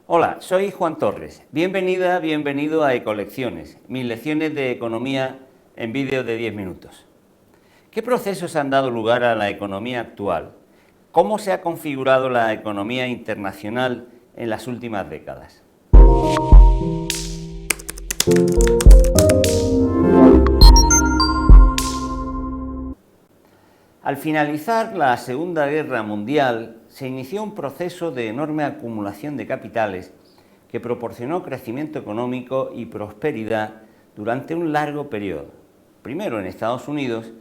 Hola, soy Juan Torres. Bienvenida, bienvenido a Ecolecciones, mis lecciones de economía en vídeos de 10 minutos. ¿Qué procesos han dado lugar a la economía actual? ¿Cómo se ha configurado la economía internacional en las últimas décadas? Al finalizar la Segunda Guerra Mundial, se inició un proceso de enorme acumulación de capitales que proporcionó crecimiento económico y prosperidad durante un largo periodo, primero en Estados Unidos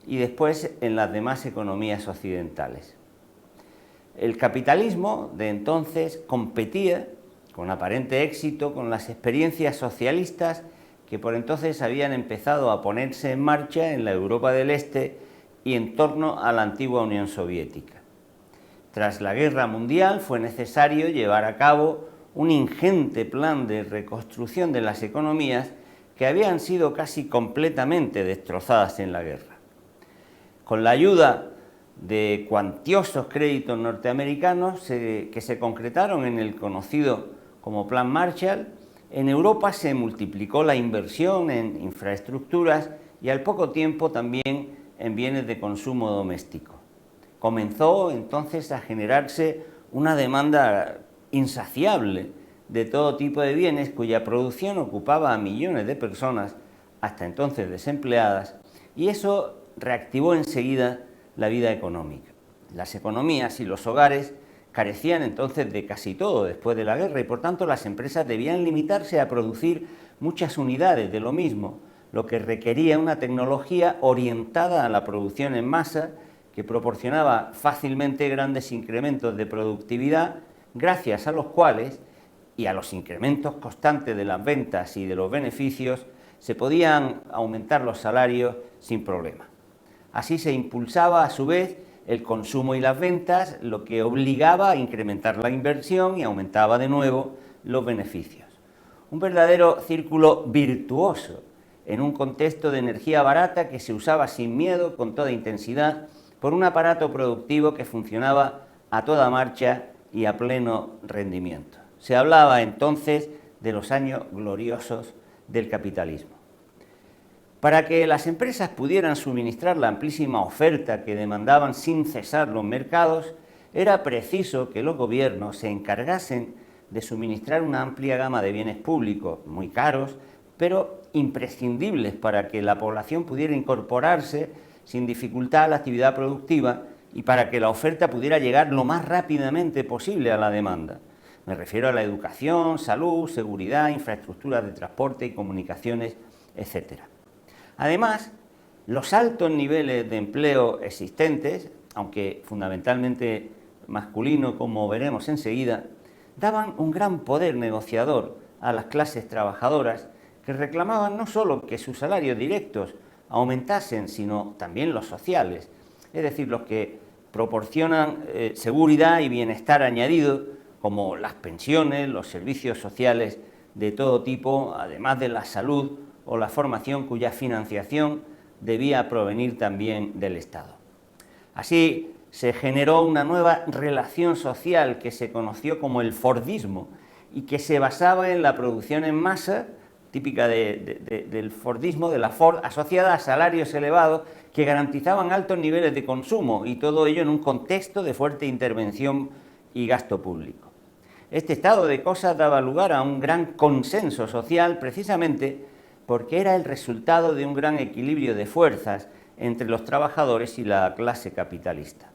y después en las demás economías occidentales. El capitalismo de entonces competía con aparente éxito con las experiencias socialistas que por entonces habían empezado a ponerse en marcha en la Europa del Este y en torno a la antigua Unión Soviética. Tras la Guerra Mundial fue necesario llevar a cabo un ingente plan de reconstrucción de las economías que habían sido casi completamente destrozadas en la guerra. Con la ayuda de cuantiosos créditos norteamericanos que se concretaron en el conocido como Plan Marshall, en Europa se multiplicó la inversión en infraestructuras y al poco tiempo también en bienes de consumo doméstico. Comenzó entonces a generarse una demanda insaciable de todo tipo de bienes cuya producción ocupaba a millones de personas, hasta entonces desempleadas, y eso reactivó enseguida la vida económica. Las economías y los hogares carecían entonces de casi todo después de la guerra y por tanto las empresas debían limitarse a producir muchas unidades de lo mismo, lo que requería una tecnología orientada a la producción en masa que proporcionaba fácilmente grandes incrementos de productividad, gracias a los cuales, y a los incrementos constantes de las ventas y de los beneficios, se podían aumentar los salarios sin problema. Así se impulsaba a su vez el consumo y las ventas, lo que obligaba a incrementar la inversión y aumentaba de nuevo los beneficios. Un verdadero círculo virtuoso en un contexto de energía barata que se usaba sin miedo, con toda intensidad, por un aparato productivo que funcionaba a toda marcha y a pleno rendimiento. Se hablaba entonces de los años gloriosos del capitalismo. Para que las empresas pudieran suministrar la amplísima oferta que demandaban sin cesar los mercados, era preciso que los gobiernos se encargasen de suministrar una amplia gama de bienes públicos, muy caros, pero imprescindibles para que la población pudiera incorporarse sin dificultad a la actividad productiva y para que la oferta pudiera llegar lo más rápidamente posible a la demanda. Me refiero a la educación, salud, seguridad, infraestructuras de transporte y comunicaciones, etc. Además, los altos niveles de empleo existentes, aunque fundamentalmente masculino, como veremos enseguida, daban un gran poder negociador a las clases trabajadoras que reclamaban no solo que sus salarios directos aumentasen, sino también los sociales, es decir, los que proporcionan seguridad y bienestar añadido, como las pensiones, los servicios sociales de todo tipo, además de la salud o la formación cuya financiación debía provenir también del Estado. Así se generó una nueva relación social que se conoció como el Fordismo y que se basaba en la producción en masa, típica del Fordismo, de la Ford, asociada a salarios elevados que garantizaban altos niveles de consumo y todo ello en un contexto de fuerte intervención y gasto público. Este estado de cosas daba lugar a un gran consenso social precisamente porque era el resultado de un gran equilibrio de fuerzas entre los trabajadores y la clase capitalista.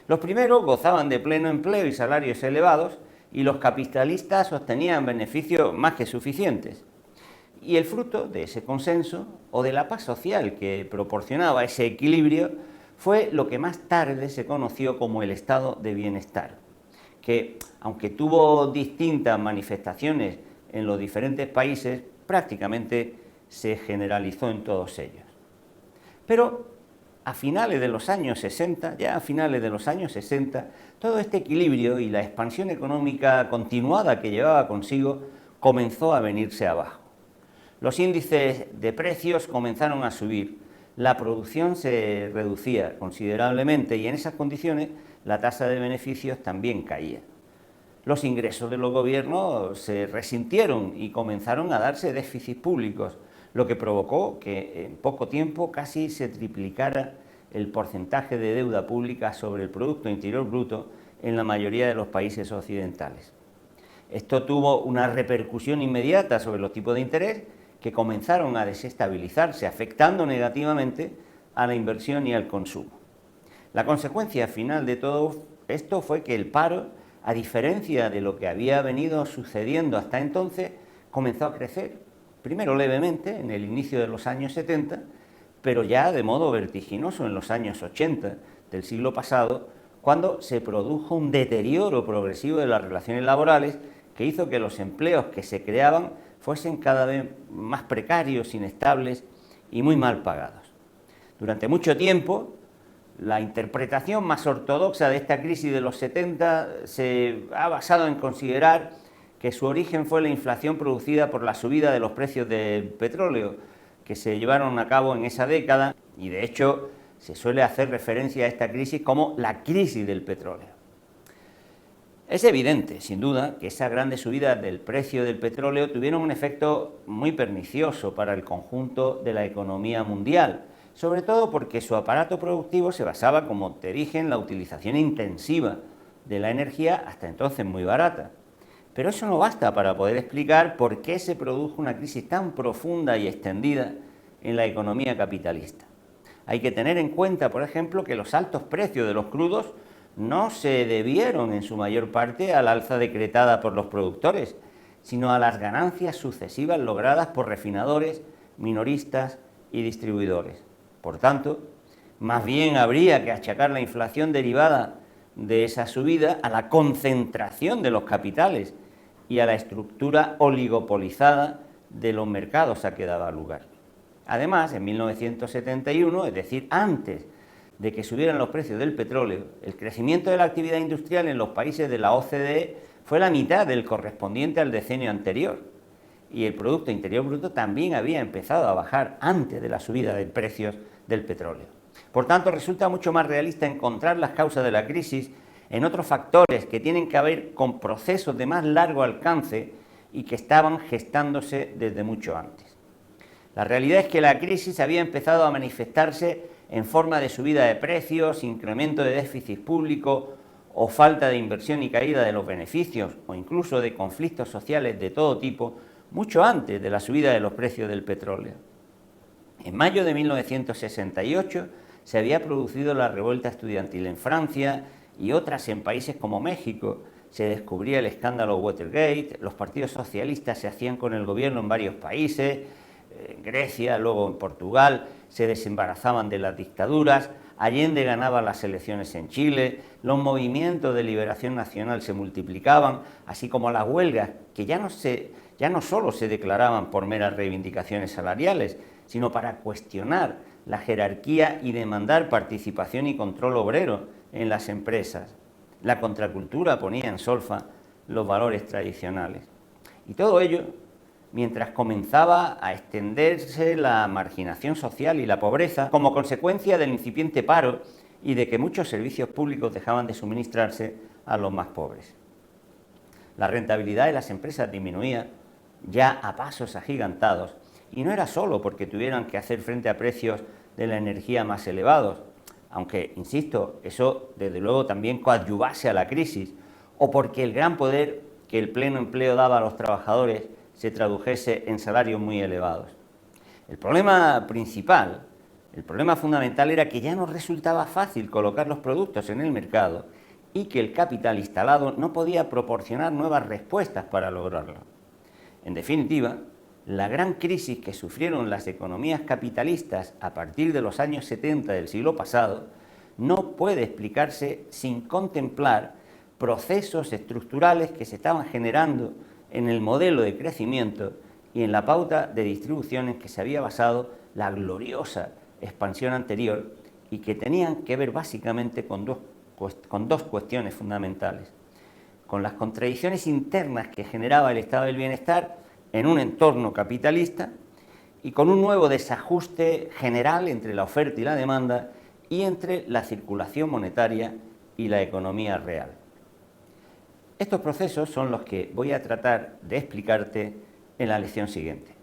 Los primeros gozaban de pleno empleo y salarios elevados y los capitalistas obtenían beneficios más que suficientes. Y el fruto de ese consenso o de la paz social que proporcionaba ese equilibrio fue lo que más tarde se conoció como el estado de bienestar, que aunque tuvo distintas manifestaciones en los diferentes países, prácticamente se generalizó en todos ellos. Pero a finales de los años 60, todo este equilibrio y la expansión económica continuada que llevaba consigo comenzó a venirse abajo. Los índices de precios comenzaron a subir, la producción se reducía considerablemente y en esas condiciones la tasa de beneficios también caía. los ingresos de los gobiernos se resintieron y comenzaron a darse déficits públicos, lo que provocó que en poco tiempo casi se triplicara el porcentaje de deuda pública sobre el Producto Interior Bruto en la mayoría de los países occidentales. Esto tuvo una repercusión inmediata sobre los tipos de interés que comenzaron a desestabilizarse, afectando negativamente a la inversión y al consumo. La consecuencia final de todo esto fue que el paro, a diferencia de lo que había venido sucediendo hasta entonces, comenzó a crecer, primero levemente en el inicio de los años 70, pero ya de modo vertiginoso en los años 80 del siglo pasado, cuando se produjo un deterioro progresivo de las relaciones laborales que hizo que los empleos que se creaban fuesen cada vez más precarios, inestables y muy mal pagados. Durante mucho tiempo, la interpretación más ortodoxa de esta crisis de los 70 se ha basado en considerar que su origen fue la inflación producida por la subida de los precios del petróleo que se llevaron a cabo en esa década, y de hecho se suele hacer referencia a esta crisis como la crisis del petróleo. Es evidente, sin duda, que esas grandes subidas del precio del petróleo tuvieron un efecto muy pernicioso para el conjunto de la economía mundial, sobre todo porque su aparato productivo se basaba, como te dije, en la utilización intensiva de la energía, hasta entonces muy barata. Pero eso no basta para poder explicar por qué se produjo una crisis tan profunda y extendida en la economía capitalista. Hay que tener en cuenta, por ejemplo, que los altos precios de los crudos no se debieron en su mayor parte al alza decretada por los productores, sino a las ganancias sucesivas logradas por refinadores, minoristas y distribuidores. Por tanto, más bien habría que achacar la inflación derivada de esa subida a la concentración de los capitales y a la estructura oligopolizada de los mercados a que daba lugar. Además, en 1971, es decir, antes de que subieran los precios del petróleo, el crecimiento de la actividad industrial en los países de la OCDE fue la mitad del correspondiente al decenio anterior, y el Producto Interior Bruto también había empezado a bajar antes de la subida de precios del petróleo. Por tanto, resulta mucho más realista encontrar las causas de la crisis en otros factores que tienen que ver con procesos de más largo alcance y que estaban gestándose desde mucho antes. La realidad es que la crisis había empezado a manifestarse en forma de subida de precios, incremento de déficit público o falta de inversión y caída de los beneficios, o incluso de conflictos sociales de todo tipo, mucho antes de la subida de los precios del petróleo. En mayo de 1968 se había producido la revuelta estudiantil en Francia y otras en países como México. Se descubría el escándalo Watergate, los partidos socialistas se hacían con el gobierno en varios países, en Grecia, luego en Portugal, se desembarazaban de las dictaduras, Allende ganaba las elecciones en Chile, los movimientos de liberación nacional se multiplicaban, así como las huelgas, que ya no solo se declaraban por meras reivindicaciones salariales, sino para cuestionar la jerarquía y demandar participación y control obrero en las empresas. La contracultura ponía en solfa los valores tradicionales. Y todo ello mientras comenzaba a extenderse la marginación social y la pobreza como consecuencia del incipiente paro y de que muchos servicios públicos dejaban de suministrarse a los más pobres. La rentabilidad de las empresas disminuía ya a pasos agigantados, y no era solo porque tuvieran que hacer frente a precios de la energía más elevados, aunque, insisto, eso desde luego también coadyuvase a la crisis, o porque el gran poder que el pleno empleo daba a los trabajadores se tradujese en salarios muy elevados. El problema principal, el problema fundamental era que ya no resultaba fácil colocar los productos en el mercado y que el capital instalado no podía proporcionar nuevas respuestas para lograrlo. En definitiva, la gran crisis que sufrieron las economías capitalistas a partir de los años 70 del siglo pasado no puede explicarse sin contemplar procesos estructurales que se estaban generando en el modelo de crecimiento y en la pauta de distribución en que se había basado la gloriosa expansión anterior y que tenían que ver básicamente con dos cuestiones fundamentales: con las contradicciones internas que generaba el estado del bienestar en un entorno capitalista y con un nuevo desajuste general entre la oferta y la demanda y entre la circulación monetaria y la economía real. Estos procesos son los que voy a tratar de explicarte en la lección siguiente.